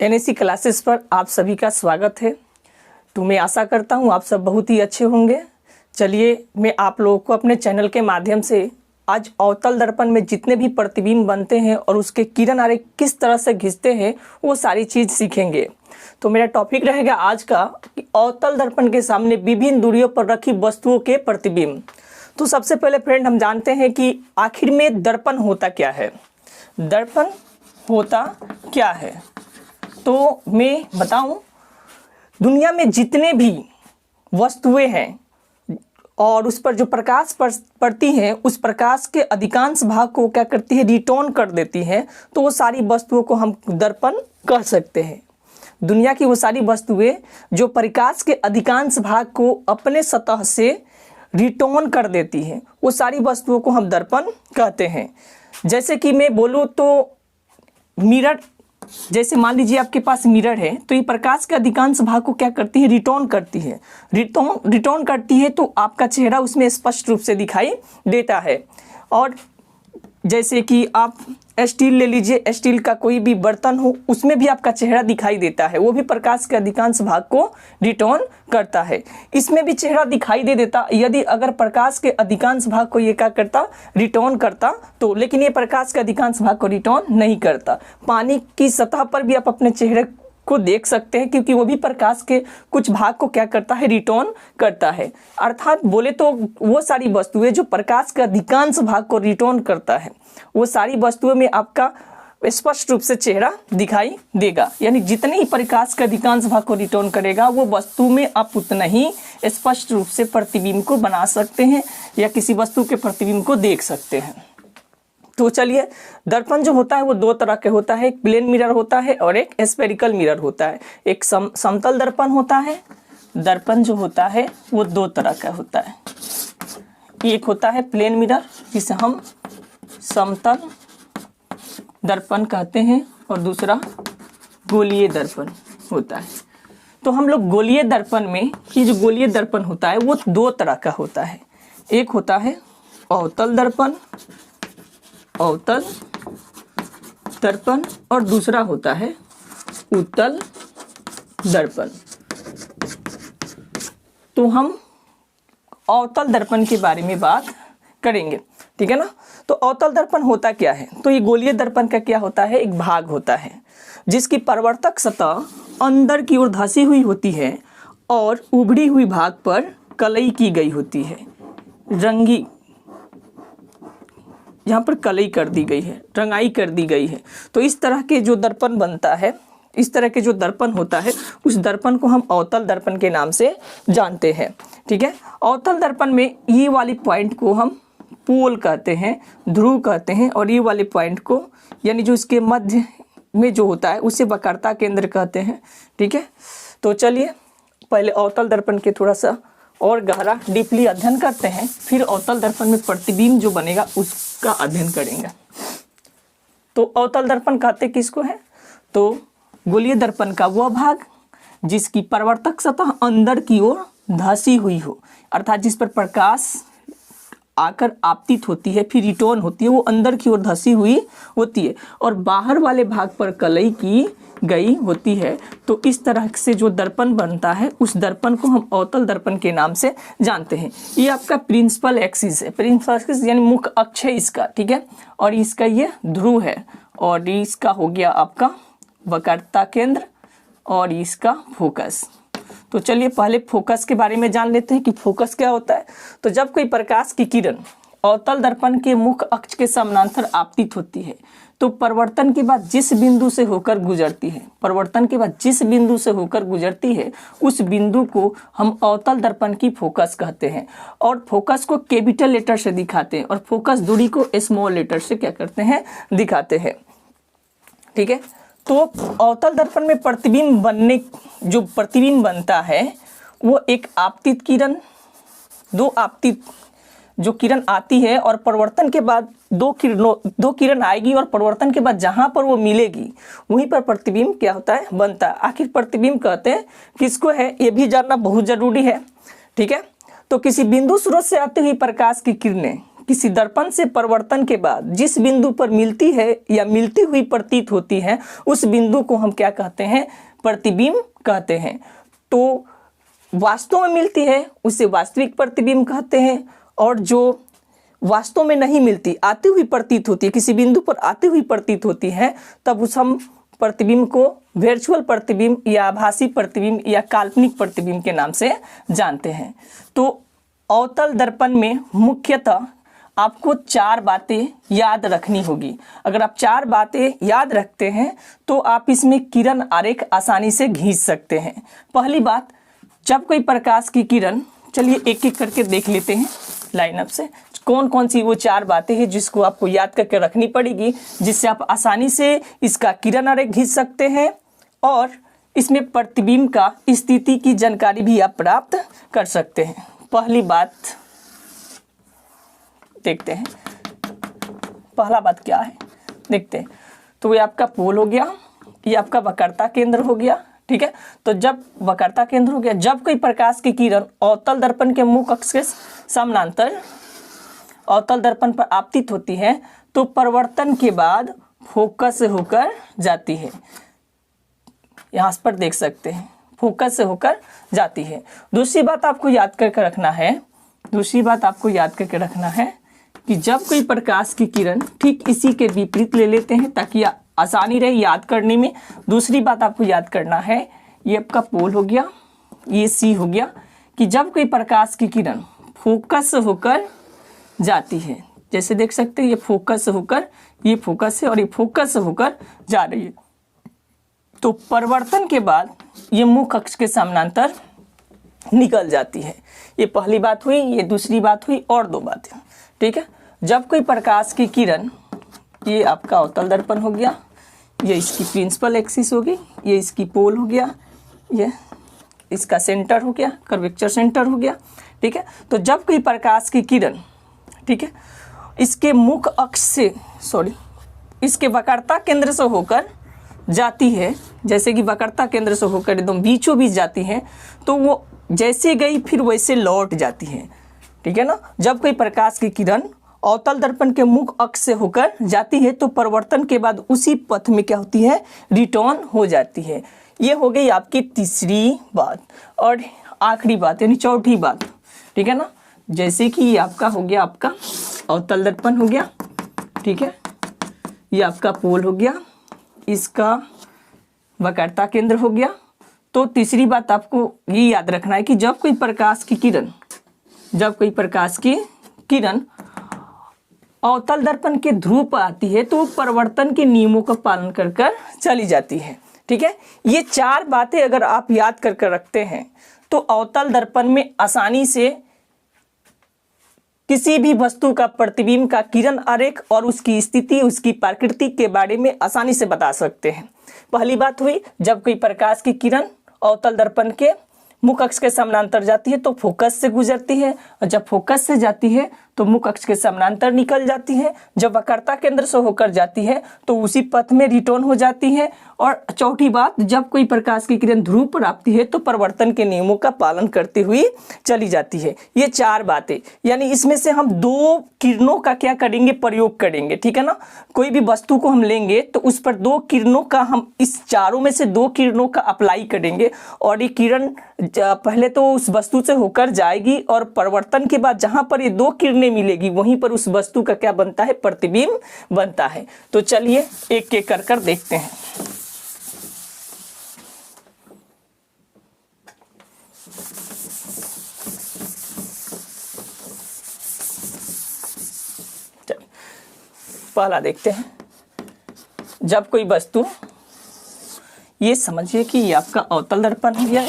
NSC classes पर आप सभी का स्वागत है। तो मैं आशा करता हूँ आप सब बहुत ही अच्छे होंगे। चलिए मैं आप लोगों को अपने चैनल के माध्यम से आज अवतल दर्पण में जितने भी प्रतिबिंब बनते हैं और उसके किरण आरेख किस तरह से खींचते हैं वो सारी चीज़ सीखेंगे। तो मेरा टॉपिक रहेगा आज का कि अवतल दर्पण के सामने विभिन्न दूरियों पर रखी वस्तुओं के प्रतिबिंब। तो सबसे पहले फ्रेंड हम जानते हैं कि आखिर में दर्पण होता क्या है। दर्पण होता क्या है तो मैं बताऊं, दुनिया में जितने भी वस्तुएं हैं और उस पर जो प्रकाश पड़ती है उस प्रकाश के अधिकांश भाग को क्या करती है, रिटर्न कर देती है। तो वो सारी वस्तुओं को हम दर्पण कह सकते हैं। दुनिया की वो सारी वस्तुएं जो प्रकाश के अधिकांश भाग को अपने सतह से रिटर्न कर देती हैं, वो सारी वस्तुओं को हम दर्पण कहते हैं। जैसे कि मैं बोलूँ तो मिरर, जैसे मान लीजिए आपके पास मिरर है तो ये प्रकाश के अधिकांश भाग को क्या करती है, रिटर्न करती है। रिटर्न करती है तो आपका चेहरा उसमें स्पष्ट रूप से दिखाई देता है। और जैसे कि आप स्टील ले लीजिए, स्टील का कोई भी बर्तन हो उसमें भी आपका चेहरा दिखाई देता है, वो भी प्रकाश के अधिकांश भाग को रिटर्न करता है। इसमें भी चेहरा दिखाई दे देता यदि अगर प्रकाश के अधिकांश भाग को ये क्या करता, रिटर्न करता तो, लेकिन ये प्रकाश के अधिकांश भाग को रिटर्न नहीं करता। पानी की सतह पर भी आप अपने चेहरे को देख सकते हैं क्योंकि वो भी प्रकाश के कुछ भाग को क्या करता है, रिटर्न करता है। अर्थात बोले तो वो सारी वस्तुएं जो प्रकाश के अधिकांश भाग को रिटर्न करता है वो सारी वस्तुओं में आपका स्पष्ट रूप से चेहरा दिखाई देगा। यानी जितने ही प्रकाश के अधिकांश भाग को रिटर्न करेगा वो वस्तु में आप उतना ही स्पष्ट रूप से प्रतिबिंब को बना सकते हैं या किसी वस्तु के प्रतिबिंब को देख सकते हैं। तो चलिए, दर्पण जो होता है वो दो तरह के होता है, एक प्लेन मिरर होता है और एक स्फेरिकल मिरर होता है। एक समतल दर्पण होता है। दर्पण जो होता है वो दो तरह का होता है। एक होता है प्लेन मिरर जिसे हम समतल दर्पण कहते हैं और दूसरा गोलीय दर्पण होता है। तो हम लोग गोलीय दर्पण में, ये जो गोलीय दर्पण होता है वो दो तरह का होता है। एक होता है अवतल दर्पण, अवतल दर्पण, और दूसरा होता है उत्तल दर्पण। तो हम अवतल दर्पण के बारे में बात करेंगे, ठीक है ना। तो अवतल दर्पण होता क्या है, तो ये गोलीय दर्पण का क्या होता है, एक भाग होता है जिसकी परावर्तक सतह अंदर की ओर धंसी हुई होती है और उभरी हुई भाग पर कलई की गई होती है। रंगी, यहाँ पर कलई कर दी गई है, रंगाई कर दी गई है। तो इस तरह के जो दर्पण बनता है, इस तरह के जो दर्पण होता है उस दर्पण को हम अवतल दर्पण के नाम से जानते हैं, ठीक है। अवतल दर्पण में ये वाली पॉइंट को हम पोल कहते हैं, ध्रुव कहते हैं, और ये वाले पॉइंट को यानी जो इसके मध्य में जो होता है उसे वक्रता केंद्र कहते हैं, ठीक है। तो चलिए पहले अवतल दर्पण के थोड़ा सा और गहरा डीपली अध्ययन करते हैं, फिर अवतल दर्पण में प्रतिबिंब जो बनेगा उसका अध्ययन करेंगे। तो अवतल दर्पण कहते किसको है, तो गोलीय दर्पण का वह भाग जिसकी परावर्तक सतह अंदर की ओर धंसी हुई हो, अर्थात जिस पर प्रकाश आकर आपतित होती है फिर रिटर्न होती है, वो अंदर की ओर धंसी हुई होती है और बाहर वाले भाग पर कलई की गई होती है। तो इस तरह से जो दर्पण बनता है उस दर्पण को हम अवतल दर्पण के नाम से जानते हैं। ये आपका प्रिंसिपल एक्सिस है, प्रिंसिपल एक्सिस यानी मुख्य अक्ष है इसका, ठीक है। और इसका ये ध्रुव है और इसका हो गया आपका वक्रता केंद्र और इसका फोकस। तो चलिए पहले फोकस के बारे में जान लेते हैं कि फोकस क्या होता है। तो जब कोई प्रकाश की किरण अवतल दर्पण के मुख्य अक्ष के समानांतर आपतित होती है तो परिवर्तन के बाद जिस बिंदु से होकर गुजरती है, परिवर्तन के बाद जिस बिंदु से होकर गुजरती है उस बिंदु को हम अवतल दर्पण की फोकस कहते हैं। और फोकस को कैपिटल लेटर से दिखाते हैं और फोकस दूरी को स्मॉल लेटर से क्या करते हैं, दिखाते हैं, ठीक है। तो अवतल दर्पण में प्रतिबिंब बनने, जो प्रतिबिंब बनता है वो एक आपतित किरण, दो आपतित जो किरण आती है और परिवर्तन के बाद दो किरण आएगी और परिवर्तन के बाद जहां पर वो मिलेगी वहीं पर प्रतिबिंब क्या होता है, बनता है। आखिर प्रतिबिंब कहते हैं किसको है ये भी जानना बहुत जरूरी है, ठीक है। तो किसी बिंदु स्रोत से आती हुई प्रकाश की किरणें किसी दर्पण से परावर्तन के बाद जिस बिंदु पर मिलती है या मिलती हुई प्रतीत होती है उस बिंदु को हम क्या कहते हैं, प्रतिबिंब कहते हैं। तो वास्तव में मिलती है उसे वास्तविक प्रतिबिंब कहते हैं, और जो वास्तव में नहीं मिलती, आती हुई प्रतीत होती है, किसी बिंदु पर आती हुई प्रतीत होती है, तब उस हम प्रतिबिंब को वर्चुअल प्रतिबिंब या आभासी प्रतिबिंब या काल्पनिक प्रतिबिंब के नाम से जानते हैं। तो अवतल दर्पण में मुख्यतः आपको 4 बातें याद रखनी होगी। अगर आप 4 बातें याद रखते हैं तो आप इसमें किरण आरेख आसानी से खींच सकते हैं। पहली बात, जब कोई प्रकाश की किरण, चलिए एक एक करके देख लेते हैं लाइनअप से कौन कौन सी वो 4 बातें हैं जिसको आपको याद करके रखनी पड़ेगी, जिससे आप आसानी से इसका किरण आरेख खींच सकते हैं और इसमें प्रतिबिंब का स्थिति की जानकारी भी आप प्राप्त कर सकते हैं। पहली बात देखते हैं, पहला बात क्या है देखते हैं। तो ये आपका पोल हो गया, ये आपका वक्रता केंद्र हो गया, ठीक है। तो जब वक्रता केंद्र हो गया, जब कोई प्रकाश की किरण अवतल दर्पण के मुख्य अक्ष के समानांतर अवतल दर्पण पर आपतित होती है तो परावर्तन के बाद फोकस से होकर जाती है। यहाँ पर देख सकते हैं फोकस से होकर जाती है। दूसरी बात आपको याद करके रखना है, कि जब कोई प्रकाश की किरण, ठीक इसी के विपरीत ले लेते हैं ताकि आसानी रहे याद करने में। दूसरी बात आपको याद करना है, ये आपका पोल हो गया, ये सी हो गया, कि जब कोई प्रकाश की किरण फोकस से होकर जाती है, जैसे देख सकते हैं ये फोकस से होकर, ये फोकस है और ये फोकस से होकर जा रही है, तो परावर्तन के बाद ये मुख्य अक्ष के समानांतर निकल जाती है। ये पहली बात हुई, ये दूसरी बात हुई, और 2 बातें, ठीक है। जब कोई प्रकाश की किरण, ये आपका अवतल दर्पण हो गया, ये इसकी प्रिंसिपल एक्सिस होगी, ये इसकी पोल हो गया, ये इसका सेंटर हो गया, कर्वेचर सेंटर हो गया, ठीक है। तो जब कोई प्रकाश की किरण, ठीक है, इसके मुख्य अक्ष से, इसके वक्रता केंद्र से होकर जाती है, जैसे कि वक्रता केंद्र से होकर एकदम बीचों बीच जाती है, तो वो जैसे गई फिर वैसे लौट जाती है, ठीक है ना। जब कोई प्रकाश की किरण अवतल दर्पण के मुख्य अक्ष से होकर जाती है तो परावर्तन के बाद उसी पथ में क्या होती है, रिटर्न हो जाती है। ये हो गई आपकी तीसरी बात। और आखिरी बात यानी चौथी बात, ठीक है ना, जैसे कि ये आपका हो गया, आपका अवतल दर्पण हो गया, ठीक है, ये आपका पोल हो गया, इसका वक्रता केंद्र हो गया। तो तीसरी बात आपको ये याद रखना है कि जब कोई प्रकाश की किरण अवतल दर्पण के ध्रुव पर आती है तो परावर्तन के नियमों का पालन कर चली जाती है, ठीक है। ये 4 बातें अगर आप याद कर रखते हैं तो अवतल दर्पण में आसानी से किसी भी वस्तु का प्रतिबिंब का किरण आरेख और उसकी स्थिति, उसकी प्रकृति के बारे में आसानी से बता सकते हैं। पहली बात हुई, जब कोई प्रकाश की किरण अवतल दर्पण के मुख्य अक्ष के समानांतर जाती है तो फोकस से गुजरती है, और जब फोकस से जाती है तो मुख्य अक्ष के समानांतर निकल जाती है। जब वक्रता केंद्र से होकर जाती है तो उसी पथ में रिटर्न हो जाती है। और चौथी बात, जब कोई प्रकाश की किरण ध्रुव पर आती है तो परावर्तन के नियमों का पालन करते हुए चली जाती है। ये 4 बातें, यानी इसमें से हम 2 किरणों का क्या करेंगे, प्रयोग करेंगे, ठीक है ना। कोई भी वस्तु को हम लेंगे तो उस पर 2 किरणों का, हम इस चारों में से 2 किरणों का अप्लाई करेंगे, और ये किरण पहले तो उस वस्तु से होकर जाएगी और परावर्तन के बाद जहां पर ये 2 किरणें मिलेगी वहीं पर उस वस्तु का क्या बनता है, प्रतिबिंब बनता है। तो चलिए एक एक कर देखते हैं। पहला देखते हैं, जब कोई वस्तु, ये समझिए कि ये आपका अवतल दर्पण हो गया,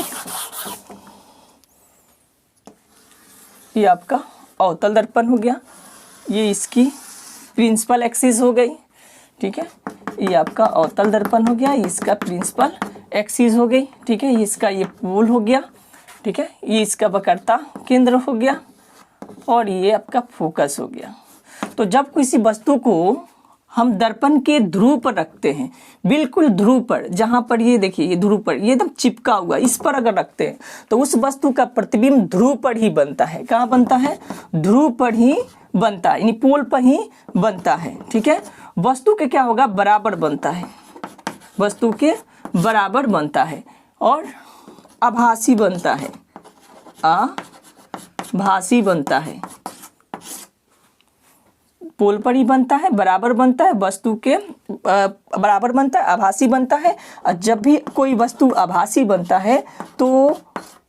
ये आपका अवतल दर्पण हो गया, ये इसकी प्रिंसिपल एक्सिस हो गई, ठीक है, ये आपका अवतल दर्पण हो गया, इसका प्रिंसिपल एक्सिस हो गई, ठीक है, इसका ये पोल हो गया, ठीक है, ये इसका वक्रता केंद्र हो गया, और ये आपका फोकस हो गया। तो जब किसी वस्तु को हम दर्पण के ध्रुव पर रखते हैं, बिल्कुल ध्रुव पर, जहां पर ये देखिए ये ध्रुव पर, ये एकदम चिपका हुआ, इस पर अगर रखते हैं तो उस वस्तु का प्रतिबिंब ध्रुव पर ही बनता है। कहाँ बनता है? ध्रुव पर ही बनता है, यानी पोल पर ही बनता है। ठीक है, वस्तु के क्या होगा? बराबर बनता है, वस्तु के बराबर बनता है और आभासी बनता है, आभासी बनता है, पोल पर ही बनता है, बराबर बनता है, वस्तु के बराबर बनता है, आभासी बनता है। और जब भी कोई वस्तु आभासी बनता है तो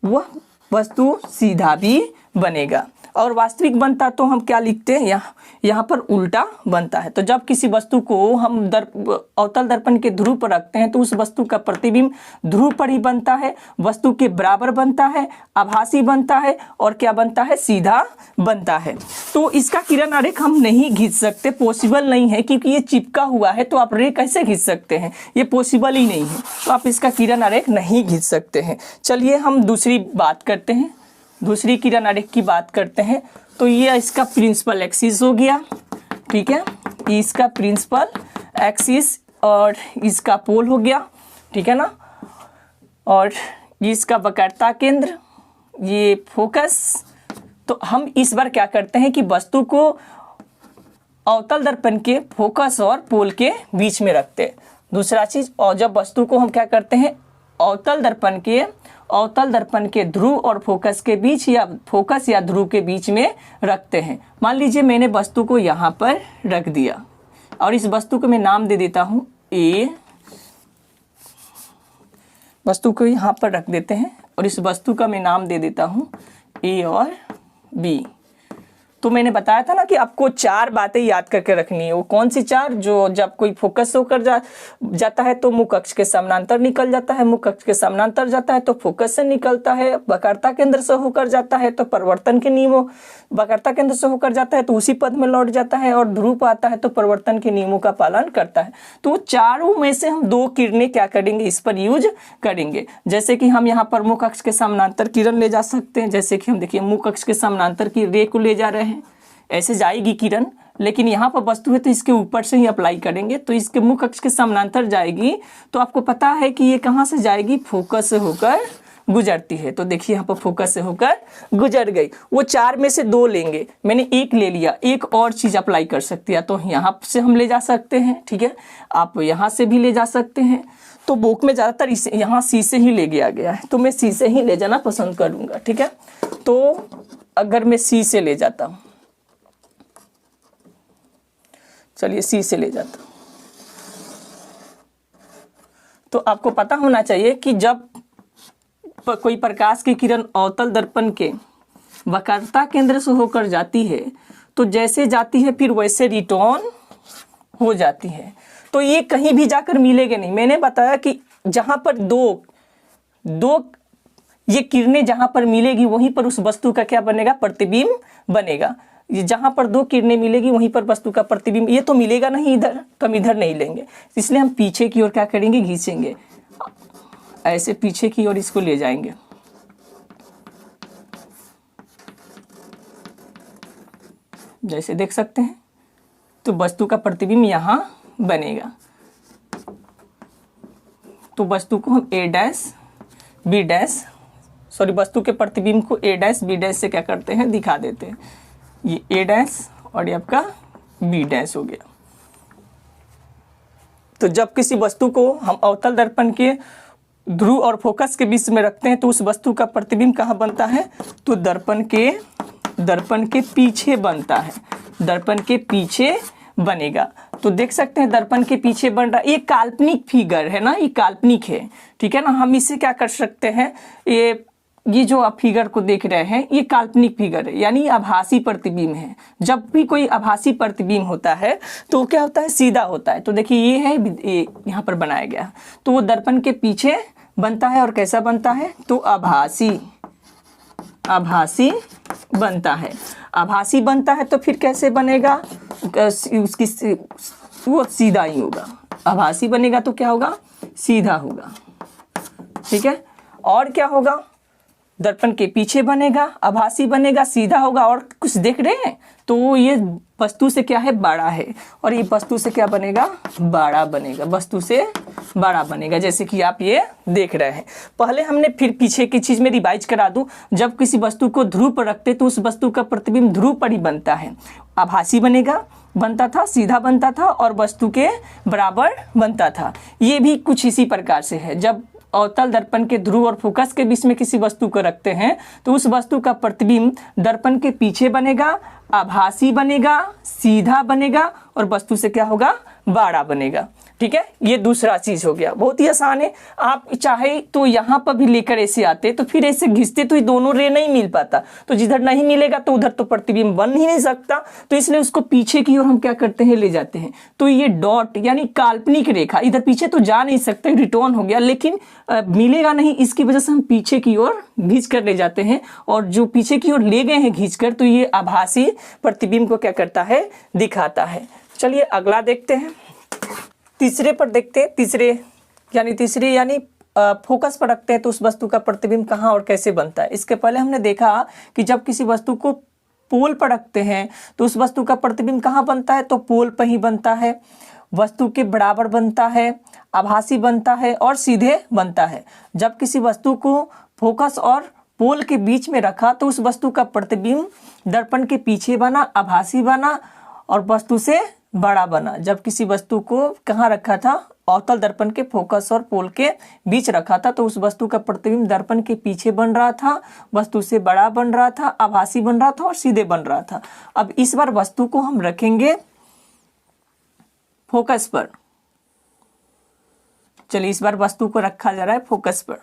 वह वस्तु सीधा भी बनेगा। और वास्तविक बनता तो हम क्या लिखते हैं? यहाँ पर उल्टा बनता है। तो जब किसी वस्तु को हम अवतल दर्पण के ध्रुव पर रखते हैं तो उस वस्तु का प्रतिबिंब ध्रुव पर ही बनता है, वस्तु के बराबर बनता है, आभासी बनता है और क्या बनता है? सीधा बनता है। तो इसका किरण आरेख हम नहीं खींच सकते, पॉसिबल नहीं है, क्योंकि ये चिपका हुआ है। तो आप रे कैसे खींच सकते हैं? ये पॉसिबल ही नहीं है, तो आप इसका किरण आरेख नहीं खींच सकते हैं। चलिए हम दूसरी बात करते हैं, दूसरी किरण आरेख की बात करते हैं। तो ये इसका प्रिंसिपल एक्सिस हो गया। ठीक है, इसका प्रिंसिपल एक्सिस और इसका पोल हो गया। ठीक है ना, और इसका वक्रता केंद्र, ये फोकस। तो हम इस बार क्या करते हैं कि वस्तु को अवतल दर्पण के फोकस और पोल के बीच में रखते हैं। दूसरा चीज, और जब वस्तु को हम क्या करते हैं? अवतल दर्पण के ध्रुव और फोकस के बीच या फोकस या ध्रुव के बीच में रखते हैं। मान लीजिए मैंने वस्तु को यहाँ पर रख दिया और इस वस्तु को मैं नाम दे देता हूँ ए। वस्तु को यहाँ पर रख देते हैं और इस वस्तु का मैं नाम दे देता हूँ ए और बी। तो मैंने बताया था ना कि आपको 4 बातें याद करके रखनी है। वो कौन सी 4? जो जब कोई फोकस होकर जाता है तो मुख्य अक्ष के समानांतर निकल जाता है, मुख्य अक्ष के समानांतर जाता है तो फोकस से निकलता है, वक्रता केंद्र से होकर जाता है तो परिवर्तन के नियमों, वक्रता केंद्र से होकर जाता है तो उसी पद में लौट जाता है, और ध्रुव आता है तो परिवर्तन के नियमों का पालन करता है। तो चारों में से हम 2 किरणें क्या करेंगे? इस पर यूज करेंगे। जैसे कि हम यहाँ पर मुख्य अक्ष के समानांतर किरण ले जा सकते हैं। जैसे कि हम देखिए मुख्य अक्ष के समानांतर की रे को ले जा रहे हैं, ऐसे जाएगी किरण, लेकिन यहाँ पर वस्तु है तो इसके ऊपर से ही अप्लाई करेंगे तो इसके मुख्य अक्ष के समानांतर जाएगी। तो आपको पता है कि ये कहाँ से जाएगी? फोकस से होकर गुजरती है। तो देखिए यहाँ पर फोकस से होकर गुजर गई। वो 4 में से 2 लेंगे, मैंने 1 ले लिया, एक और चीज अप्लाई कर सकती है। तो यहाँ से हम ले जा सकते हैं, ठीक है, आप यहाँ से भी ले जा सकते हैं। तो बुक में ज़्यादातर इसे यहाँ सी से ही ले गया है, तो मैं सी से ही ले जाना पसंद करूँगा। ठीक है, तो अगर मैं सी से ले जाता हूँ, चलिए सी से ले जाता हूँ, तो आपको पता होना चाहिए कि जब कोई प्रकाश की किरण अवतल दर्पण के वक्रता केंद्र से होकर जाती है तो जैसे जाती है फिर वैसे रिटर्न हो जाती है। तो ये कहीं भी जाकर मिलेगा नहीं। मैंने बताया कि जहां पर दो ये किरणें जहां पर मिलेगी वहीं पर उस वस्तु का क्या बनेगा? प्रतिबिंब बनेगा। ये जहां पर 2 किरणें मिलेगी वहीं पर वस्तु का प्रतिबिंब, ये तो मिलेगा नहीं इधर, तो हम इधर नहीं लेंगे। इसलिए हम पीछे की ओर क्या करेंगे? खींचेंगे, ऐसे पीछे की ओर इसको ले जाएंगे। जैसे देख सकते हैं, तो वस्तु का प्रतिबिंब यहां बनेगा। तो वस्तु को हम ए डैश बी डैश, सॉरी, वस्तु के प्रतिबिंब को ए डैश बी डैश से क्या करते हैं? दिखा देते हैं। ये ए डैश और ये आपका बी डैश हो गया। तो जब किसी वस्तु को हम अवतल दर्पण के ध्रुव और फोकस के बीच में रखते हैं तो उस वस्तु का प्रतिबिंब कहाँ बनता है? तो दर्पण के पीछे बनता है, दर्पण के पीछे बनेगा। तो देख सकते हैं दर्पण के पीछे बन रहा है। ये काल्पनिक फिगर है ना, ये काल्पनिक है, ठीक है ना। हम इससे क्या कर सकते हैं? ये जो आप फिगर को देख रहे हैं ये काल्पनिक फिगर है, यानी आभासी प्रतिबिंब है। जब भी कोई आभासी प्रतिबिंब होता है तो क्या होता है? सीधा होता है। तो देखिए ये है, ये यहाँ पर बनाया गया, तो वो दर्पण के पीछे बनता है। और कैसा बनता है? तो आभासी बनता है। आभासी बनता है तो फिर कैसे बनेगा? उसकी वो सीधा ही होगा। आभासी बनेगा तो क्या होगा? सीधा होगा, ठीक है। और क्या होगा? दर्पण के पीछे बनेगा, आभासी बनेगा, सीधा होगा। और कुछ देख रहे हैं तो ये वस्तु से क्या है, बड़ा है, और ये वस्तु से क्या बनेगा, बड़ा बनेगा, वस्तु से बड़ा बनेगा, जैसे कि आप ये देख रहे हैं। पहले हमने फिर पीछे की चीज में रिवाइज करा दूं, जब किसी वस्तु को ध्रुव पर रखते तो उस वस्तु का प्रतिबिंब ध्रुव पर ही बनता है। आभासी बनता था, सीधा बनता था और वस्तु के बराबर बनता था। ये भी कुछ इसी प्रकार से है। जब अवतल दर्पण के ध्रुव और फोकस के बीच में किसी वस्तु को रखते हैं तो उस वस्तु का प्रतिबिंब दर्पण के पीछे बनेगा, आभासी बनेगा, सीधा बनेगा और वस्तु से क्या होगा, बड़ा बनेगा। ठीक है, ये दूसरा चीज हो गया। बहुत ही आसान है। आप चाहे तो यहाँ पर भी लेकर ऐसे आते तो फिर ऐसे घिसते तो ये दोनों रे नहीं मिल पाता, तो जिधर नहीं मिलेगा तो उधर तो प्रतिबिंब बन ही नहीं सकता, तो इसलिए उसको पीछे की ओर हम क्या करते हैं, ले जाते हैं। तो ये डॉट यानी काल्पनिक रेखा इधर पीछे तो जा नहीं सकते, रिटर्न हो गया, लेकिन मिलेगा नहीं, इसकी वजह से हम पीछे की ओर घींच कर ले जाते हैं, और जो पीछे की ओर ले गए हैं घींच कर, तो ये आभासी प्रतिबिंब को क्या करता है, दिखाता है। चलिए अगला देखते हैं। तीसरे पर देखते हैं। तीसरे यानी फोकस पर रखते हैं तो उस वस्तु का प्रतिबिंब कहाँ और कैसे बनता है। इसके पहले हमने देखा कि जब किसी वस्तु को पोल पर रखते हैं तो उस वस्तु का प्रतिबिंब कहाँ बनता है, तो पोल पर ही बनता है, वस्तु के बराबर बनता है, आभासी बनता है और सीधे बनता है। जब किसी वस्तु को फोकस और पोल के बीच में रखा तो उस वस्तु का प्रतिबिंब दर्पण के पीछे बना, आभासी बना और वस्तु से बड़ा बना। जब किसी वस्तु को कहाँ रखा था, अवतल दर्पण के फोकस और पोल के बीच रखा था, तो उस वस्तु का प्रतिबिंब दर्पण के पीछे बन रहा था, वस्तु से बड़ा बन रहा था, आभासी बन रहा था और सीधे बन रहा था। अब इस बार वस्तु को हम रखेंगे फोकस पर। चलिए इस बार वस्तु को रखा जा रहा है फोकस पर,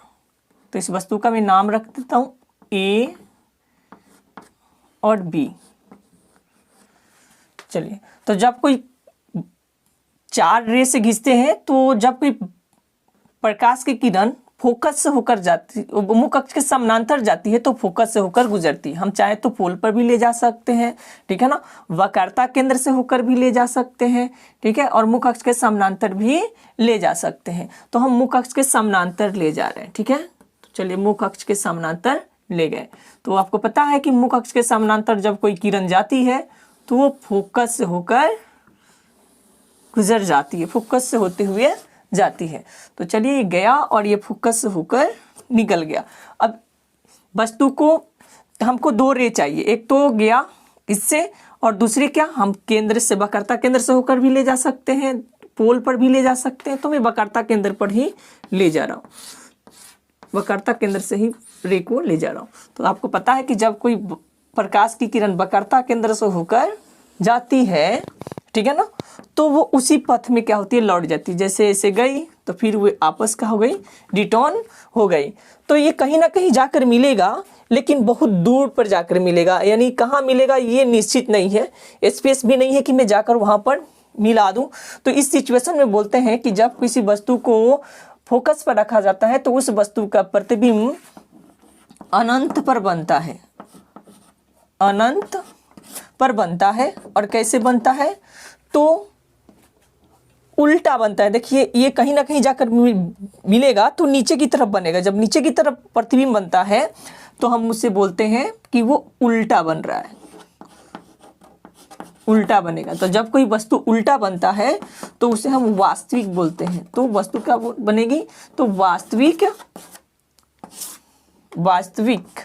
तो इस वस्तु का मैं नाम रख देता हूं ए और बी। चलिए, तो जब कोई चार रे से घिसते हैं तो जब कोई प्रकाश की किरण फोकस से होकर जाती, मुख्य अक्ष के समानांतर जाती है तो फोकस से होकर गुजरती है। हम चाहे तो पोल पर भी ले जा सकते हैं, ठीक है ना, वक्रता केंद्र से होकर भी ले जा सकते हैं, ठीक है, और मुख्य अक्ष के समानांतर भी ले जा सकते हैं। तो हम मुख्य अक्ष के समानांतर ले जा रहे हैं, ठीक है। तो चलिए मुख्य अक्ष के समानांतर ले गए। तो आपको पता है कि मुख्य अक्ष के समानांतर जब कोई किरण जाती है तो वो फोकस से होकर गुजर जाती है, फोकस से होते हुए जाती है। तो चलिए ये गया और ये फोकस से होकर निकल गया। अब वस्तु को हमको दो रे चाहिए, एक तो गया इससे और दूसरे क्या, हम केंद्र से, वक्रता केंद्र से होकर भी ले जा सकते हैं, पोल पर भी ले जा सकते हैं। तो मैं वक्रता केंद्र पर ही ले जा रहा हूँ, वक्रता केंद्र से ही रे को ले जा रहा हूँ। तो आपको पता है कि जब कोई प्रकाश की किरण वक्रता केंद्र से होकर जाती है, ठीक है ना, तो वो उसी पथ में क्या होती है, लौट जाती है। जैसे ऐसे गई तो फिर वो आपस का हो गई, रिटर्न हो गई। तो ये कहीं ना कहीं जाकर मिलेगा, लेकिन बहुत दूर पर जाकर मिलेगा। यानी कहाँ मिलेगा ये निश्चित नहीं है, स्पेस भी नहीं है कि मैं जाकर वहाँ पर मिला दूँ। तो इस सिचुएशन में बोलते हैं कि जब किसी वस्तु को फोकस पर रखा जाता है तो उस वस्तु का प्रतिबिंब अनंत पर बनता है, अनंत पर बनता है। और कैसे बनता है, तो उल्टा बनता है। देखिए ये कहीं ना कहीं जाकर मिलेगा तो नीचे की तरफ बनेगा। जब नीचे की तरफ प्रतिबिंब बनता है तो हम उससे बोलते हैं कि वो उल्टा बन रहा है, उल्टा बनेगा। तो जब कोई वस्तु उल्टा बनता है तो उसे हम वास्तविक बोलते हैं। तो वस्तु क्या बनेगी, तो वास्तविक, वास्तविक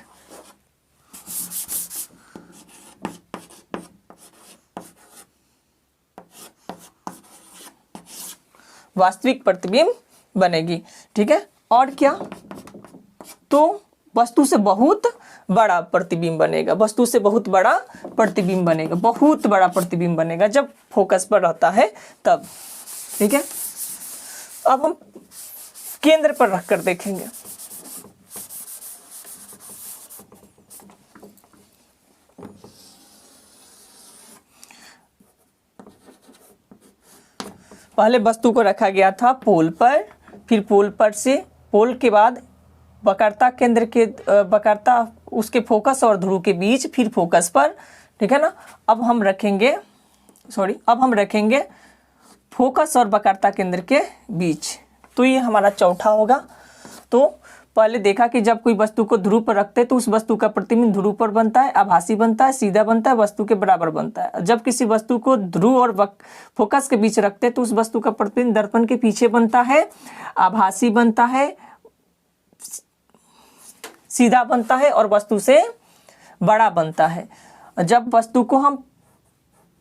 वास्तविक प्रतिबिंब बनेगी, ठीक है। और क्या, तो वस्तु से बहुत बड़ा प्रतिबिंब बनेगा, वस्तु से बहुत बड़ा प्रतिबिंब बनेगा, बहुत बड़ा प्रतिबिंब बनेगा जब फोकस पर रहता है तब, ठीक है। अब हम केंद्र पर रखकर देखेंगे। पहले वस्तु को रखा गया था पोल पर, फिर पोल पर से, पोल के बाद वक्रता केंद्र के, वक्रता उसके फोकस और ध्रुव के बीच, फिर फोकस पर, ठीक है ना। अब हम रखेंगे फोकस और वक्रता केंद्र के बीच। तो ये हमारा चौथा होगा। तो पहले देखा कि जब कोई वस्तु को ध्रुव पर रखते हैं तो उस वस्तु का प्रतिबिंब ध्रुव पर बनता है, आभासी बनता है, सीधा बनता है, वस्तु के बराबर बनता है। जब किसी वस्तु को ध्रुव और फोकस के बीच रखते हैं तो उस वस्तु का प्रतिबिंब दर्पण के पीछे बनता है, आभासी बनता है, सीधा बनता है और वस्तु से बड़ा बनता है। जब वस्तु को हम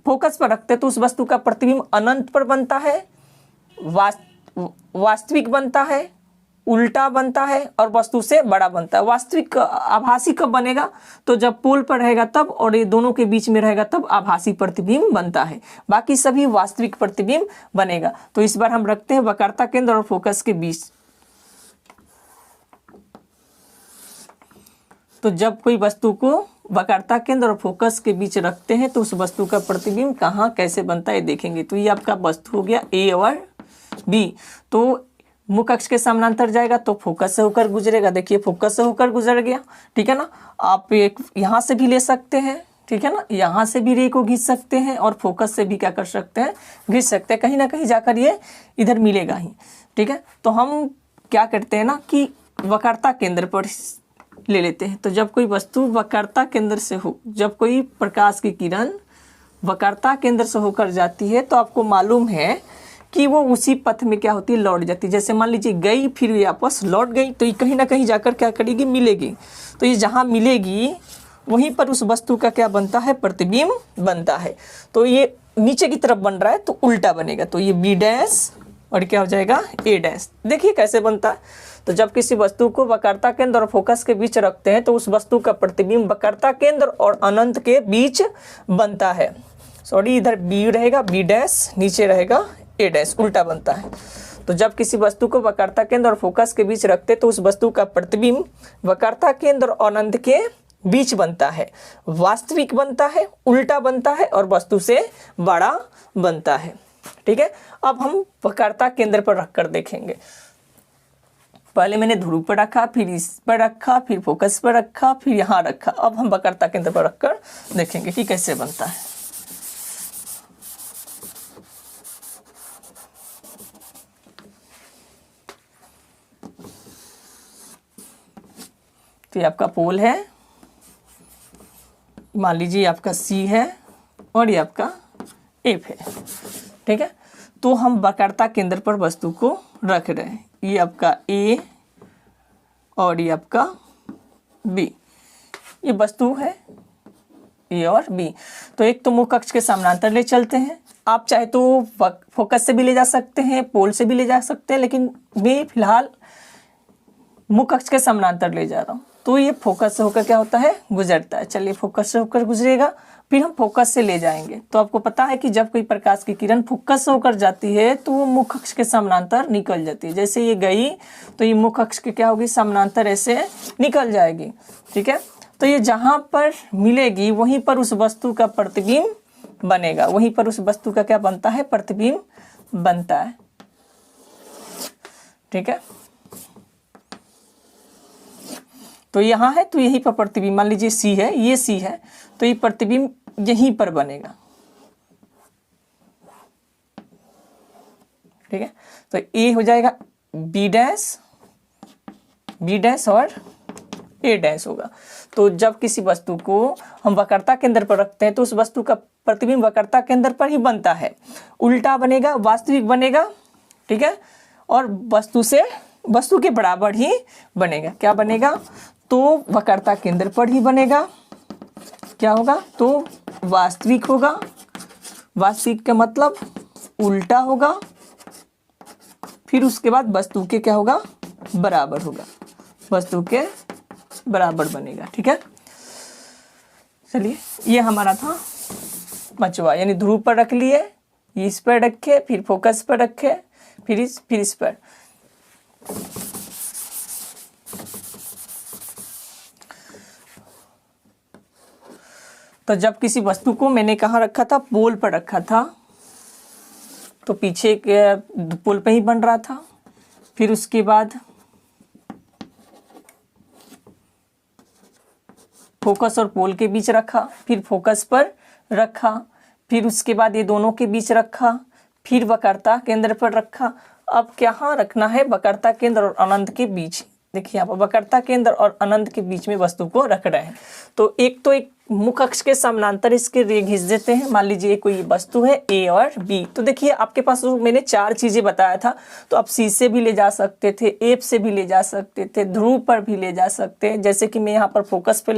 फोकस पर रखते हैं तो उस वस्तु का प्रतिबिंब अनंत पर बनता है, वास्तविक बनता है, उल्टा बनता है और वस्तु से बड़ा बनता है। वास्तविक आभासी कब बनेगा? तो जब पोल पर रहेगा तब, और ये दोनों के बीच में रहेगा तब आभासी प्रतिबिंब बनता है। बाकी सभी वास्तविक प्रतिबिंब बनेगा। तो इस बार हम रखते हैं वक्रता केंद्र और फोकस के बीच। तो जब कोई वस्तु को वक्रता केंद्र और फोकस के बीच रखते हैं तो उस वस्तु का प्रतिबिंब कहाँ कैसे बनता है देखेंगे। तो ये आपका वस्तु हो गया ए और बी। तो मुख्य अक्ष के समानांतर जाएगा तो फोकस से होकर गुजरेगा। देखिए फोकस से होकर गुजर गया, ठीक है ना। आप एक यहाँ से भी ले सकते हैं, ठीक है ना, यहाँ से भी रे को खींच सकते हैं और फोकस से भी क्या कर सकते हैं, खींच सकते हैं। कहीं ना कहीं जाकर ये इधर मिलेगा ही, ठीक है। तो हम क्या करते हैं ना कि वक्रता केंद्र पर ले लेते हैं। तो जब कोई वस्तु वक्रता केंद्र से हो, जब कोई प्रकाश की किरण वक्रता केंद्र से होकर जाती है तो आपको मालूम है कि वो उसी पथ में क्या होती है, लौट जाती है। जैसे मान लीजिए गई फिर ये वापस लौट गई तो ये कहीं ना कहीं जाकर क्या करेगी, मिलेगी। तो ये जहाँ मिलेगी वहीं पर उस वस्तु का क्या बनता है, प्रतिबिंब बनता है। तो ये नीचे की तरफ बन रहा है तो उल्टा बनेगा। तो ये बी डैश और क्या हो जाएगा, ए डैश। देखिए कैसे बनता है। तो जब किसी वस्तु को वक्रता केंद्र और फोकस के बीच रखते हैं तो उस वस्तु का प्रतिबिंब वक्रता केंद्र और अनंत के बीच बनता है। सॉरी, इधर बी रहेगा बी डैश, नीचे रहेगा ए डैश, उल्टा बनता है। तो जब किसी वस्तु को वक्रता केंद्र और फोकस के बीच रखते हैं तो उस वस्तु का प्रतिबिंब वक्रता केंद्र और अनंत के बीच बनता है, वास्तविक बनता है, उल्टा बनता है और वस्तु से बड़ा बनता है, ठीक है। अब हम वक्रता केंद्र पर रखकर देखेंगे। पहले मैंने ध्रुव पर रखा, फिर इस पर रखा, फिर फोकस पर रखा, फिर यहाँ रखा। अब हम वक्रता केंद्र पर रखकर देखेंगे कि कैसे बनता है। तो ये आपका पोल है, मान लीजिए आपका सी है और ये आपका एफ है, ठीक है। तो हम वक्रता केंद्र पर वस्तु को रख रहे हैं। ये आपका ए और ये आपका बी, ये वस्तु है ए और बी। तो एक तो मुख्य अक्ष के समानांतर ले चलते हैं। आप चाहे तो फोकस से भी ले जा सकते हैं, पोल से भी ले जा सकते हैं, लेकिन मैं फिलहाल मुख्य अक्ष के समानांतर ले जा रहा हूँ। तो ये फोकस से होकर क्या होता है, गुजरता है। चलिए फोकस से होकर गुजरेगा, फिर हम फोकस से ले जाएंगे। तो आपको पता है कि जब कोई प्रकाश की किरण फोकस से होकर जाती है तो वो मुख्य अक्ष के समानांतर निकल जाती है। जैसे ये गई तो ये मुख्य अक्ष के क्या होगी, समानांतर ऐसे निकल जाएगी, ठीक है। तो ये जहाँ पर मिलेगी वहीं पर उस वस्तु का प्रतिबिंब बनेगा, वहीं पर उस वस्तु का क्या बनता है, प्रतिबिंब बनता है, ठीक है। तो यहाँ है तो यहीं पर प्रतिबिंब, मान लीजिए सी है, ये सी है तो ये प्रतिबिंब यहीं पर बनेगा, ठीक है। तो ए हो जाएगा बी डैश और ए डैश होगा। तो जब किसी वस्तु को हम वक्रता केंद्र पर रखते हैं तो उस वस्तु का प्रतिबिंब वक्रता केंद्र पर ही बनता है, उल्टा बनेगा, वास्तविक बनेगा, ठीक है, और वस्तु के बराबर ही बनेगा। क्या बनेगा, तो वक्रता केंद्र पर ही बनेगा। क्या होगा, तो वास्तविक होगा। वास्तविक का मतलब उल्टा होगा, फिर उसके बाद वस्तु के क्या होगा, बराबर होगा, वस्तु के बराबर बनेगा, ठीक है। चलिए ये हमारा था पांचवा, यानी ध्रुव पर रख लिए, इस पर रखे, फिर फोकस पर रखे, फिर इस पर। तो जब किसी वस्तु को मैंने कहाँ रखा था, पोल पर रखा था, तो पीछे के पोल पे ही बन रहा था। फिर उसके बाद फोकस और पोल के बीच रखा, फिर फोकस पर रखा, फिर उसके बाद ये दोनों के बीच रखा, फिर वक्रता केंद्र पर रखा। अब कहाँ रखना है, वक्रता केंद्र और अनंत के बीच, देखिए यहाँ पर वक्रता केंद्र और अनंत के बीच में वस्तु को रख रहे हैं। तो एक मुख्य अक्ष के समानांतर इसके रे घिस देते हैं। मान लीजिए कोई वस्तु है ए और बी। तो देखिए आपके पास मैंने 4 चीजें बताया था, तो आप सी से भी ले जा सकते थे, एफ से भी ले जा सकते थे, ध्रुव पर भी ले जा सकते हैं। जैसे कि मैं यहाँ पर फोकस पे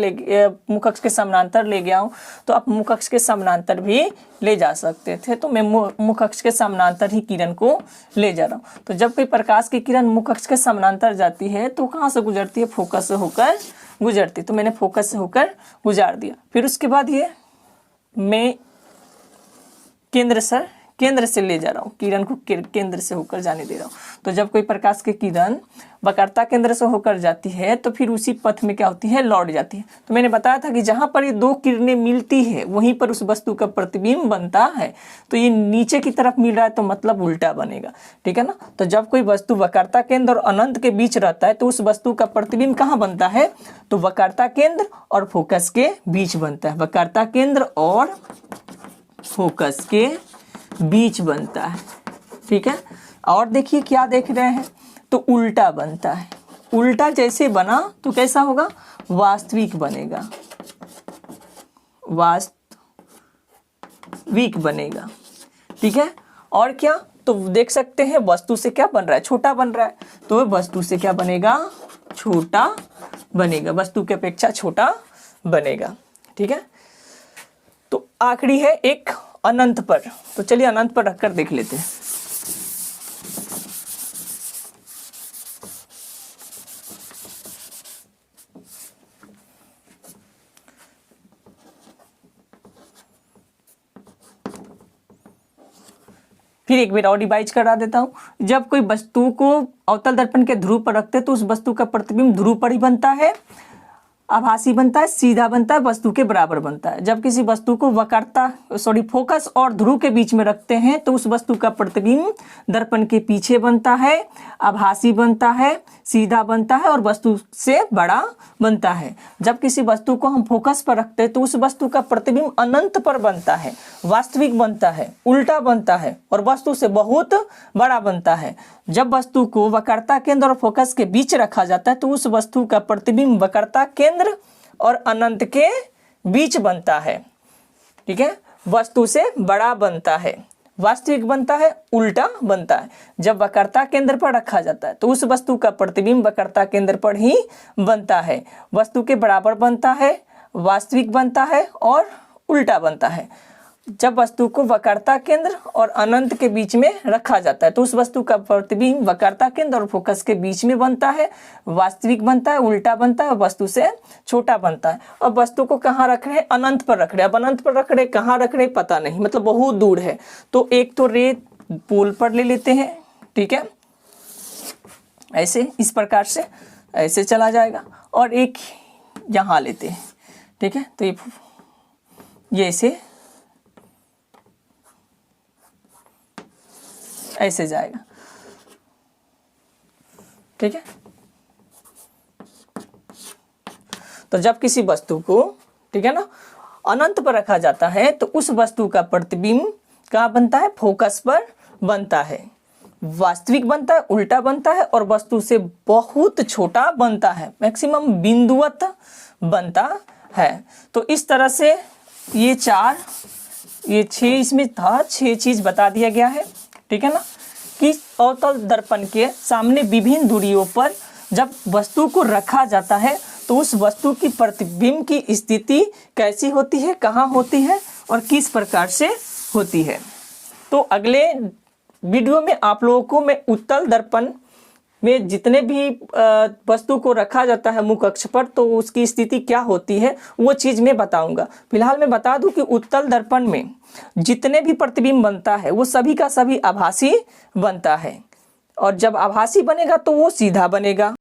मुख्य अक्ष के समानांतर ले गया हूँ, तो आप मुख्य अक्ष के समानांतर भी ले जा सकते थे। तो मैं मुख्य अक्ष के समानांतर ही किरण को ले जा रहा हूँ। तो जब कोई प्रकाश की किरण मुख्य अक्ष के समानांतर जाती है तो कहाँ से गुजरती है? फोकस से होकर गुजरती। तो मैंने फोकस से होकर गुजार दिया। फिर उसके बाद ये मैं केंद्र से ले जा रहा हूँ, किरण को केंद्र से होकर जाने दे रहा हूँ। तो जब कोई प्रकाश की किरण वक्रता केंद्र से होकर जाती है तो फिर उसी पथ में क्या होती है? लौट जाती है। तो मैंने बताया था कि जहां पर ये 2 किरणें मिलती है वहीं पर उस वस्तु का प्रतिबिंब बनता है। तो ये नीचे की तरफ मिल रहा है तो मतलब उल्टा बनेगा, ठीक है ना। तो जब कोई वस्तु वक्रता केंद्र और अनंत के बीच रहता है तो उस वस्तु का प्रतिबिंब कहाँ बनता है? तो वक्रता केंद्र और फोकस के बीच बनता है। वक्रता केंद्र और फोकस के बीच बनता है, ठीक है। और देखिए क्या देख रहे हैं? तो उल्टा बनता है। उल्टा जैसे बना तो कैसा होगा? वास्तविक बनेगा, वास्तविक बनेगा, ठीक है। और क्या? तो देख सकते हैं वस्तु से क्या बन रहा है? छोटा बन रहा है। तो वस्तु से क्या बनेगा? छोटा बनेगा, वस्तु की अपेक्षा छोटा बनेगा, ठीक है। तो आखिरी है एक अनंत पर। तो चलिए अनंत पर रखकर देख लेते हैं। फिर एक बार और रिवाइज करा देता हूं। जब कोई वस्तु को अवतल दर्पण के ध्रुव पर रखते हैं तो उस वस्तु का प्रतिबिंब ध्रुव पर ही बनता है, आभासी बनता है, सीधा बनता है, वस्तु के बराबर बनता है। जब किसी वस्तु को फोकस और ध्रुव के बीच में रखते हैं तो उस वस्तु का प्रतिबिंब दर्पण के पीछे बनता है, आभासी बनता है, सीधा बनता है और वस्तु से बड़ा बनता है। जब किसी वस्तु को हम फोकस पर रखते हैं तो उस वस्तु का प्रतिबिंब अनंत पर बनता है, वास्तविक बनता है, उल्टा बनता है और वस्तु से बहुत बड़ा बनता है। जब वस्तु को वक्रता केंद्र और फोकस के बीच रखा जाता है तो उस वस्तु का प्रतिबिंब वक्रता केंद्र और अनंत के बीच बनता है, ठीक है। वस्तु से बड़ा बनता है, वास्तविक बनता है, उल्टा बनता है। जब वक्रता केंद्र पर रखा जाता है तो उस वस्तु का प्रतिबिंब वक्रता केंद्र पर ही बनता है, वस्तु के बराबर बनता है, वास्तविक बनता है और उल्टा बनता है। जब वस्तु को वक्रता केंद्र और अनंत के बीच में रखा जाता है तो उस वस्तु का प्रतिबिंब वक्रता केंद्र और फोकस के बीच में बनता है, वास्तविक बनता है, उल्टा बनता है और वस्तु से छोटा बनता है। अब वस्तु को कहाँ रख रहे हैं? अनंत पर रख रहे हैं। अब अनंत पर रख रहे हैं, कहाँ रख रहे हैं पता नहीं, मतलब बहुत दूर है। तो एक तो रे पोल पर ले लेते हैं, ठीक है, ऐसे इस प्रकार से ऐसे चला जाएगा और एक यहाँ लेते हैं, ठीक है। तो ये ऐसे जाएगा, ठीक है। तो जब किसी वस्तु को, ठीक है ना, अनंत पर रखा जाता है तो उस वस्तु का प्रतिबिंब कहाँ बनता है? फोकस पर बनता है, वास्तविक बनता है, उल्टा बनता है और वस्तु से बहुत छोटा बनता है, मैक्सिमम बिंदुवत बनता है। तो इस तरह से ये 6 इसमें था, 6 चीज बता दिया गया है, ठीक है ना, कि अवतल दर्पण के सामने विभिन्न दूरियों पर जब वस्तु को रखा जाता है तो उस वस्तु की प्रतिबिंब की स्थिति कैसी होती है, कहाँ होती है और किस प्रकार से होती है। तो अगले वीडियो में आप लोगों को मैं उत्तल दर्पण में जितने भी वस्तु को रखा जाता है मुख्य अक्ष पर तो उसकी स्थिति क्या होती है वो चीज़ मैं बताऊंगा। फिलहाल मैं बता दूं कि उत्तल दर्पण में जितने भी प्रतिबिंब बनता है वो सभी का सभी आभासी बनता है और जब आभासी बनेगा तो वो सीधा बनेगा।